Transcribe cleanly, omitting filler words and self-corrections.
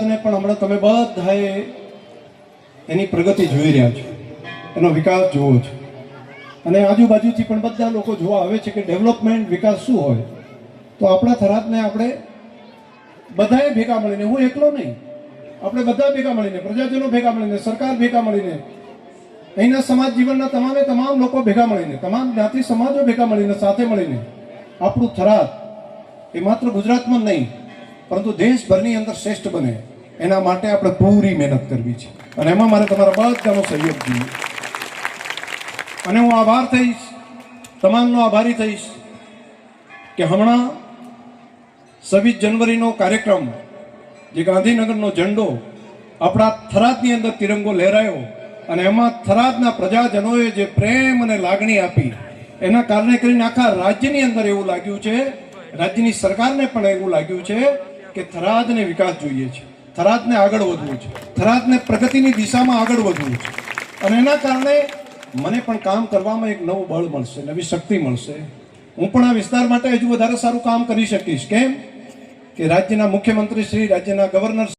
ને પણ હમણાં તમે બધાએ એની પ્રગતિ જોઈ રહ્યા છો, એનો વિકાસ જોવો છો અને આજુબાજુથી પણ બધા લોકો જોવા આવે છે કે ડેવલપમેન્ટ વિકાસ શું હોય. તો આપણા થરાદને આપણે બધાએ ભેગા મળીને, હું એકલો નહીં, આપણે બધા ભેગા મળીને, પ્રજાજનો ભેગા મળીને, સરકાર ભેગા મળીને, અહીંના સમાજ જીવનના તમામ લોકો ભેગા મળીને, તમામ જ્ઞાતિ સમાજો ભેગા મળીને, સાથે મળીને આપણું થરાદ એ માત્ર ગુજરાતમાં નહીં પરંતુ દેશભરની અંદર શ્રેષ્ઠ બને એના માટે આપણે પૂરી મહેનત કરવી છે અને એમાં મારે તમારા બધાનો સહયોગ જોઈએ. અને હું આભાર થઈશ, તમામનો આભારી થઈશ કે હમણાં 26 જાન્યુઆરીનો કાર્યક્રમ, જે ગાંધીનગરનો ઝંડો આપણા થરાદની અંદર તિરંગો લહેરાયો અને એમાં થરાદના પ્રજાજનોએ જે પ્રેમ અને લાગણી આપી, એના કારણે કરીને આખા રાજ્યની અંદર એવું લાગ્યું છે, રાજ્યની સરકારને પણ એવું લાગ્યું છે કે થરાદને વિકાસ જોઈએ છે, થરાદને આગળ વધવું છે, થરાદને પ્રગતિની દિશામાં આગળ વધવું છે. અને એના કારણે મને પણ કામ કરવામાં એક નવું બળ મળશે, નવી શક્તિ મળશે. હું પણ આ વિસ્તાર માટે હજુ વધારે સારું કામ કરી શકીશ. કેમ કે રાજ્યના મુખ્યમંત્રી શ્રી, રાજ્યના ગવર્નર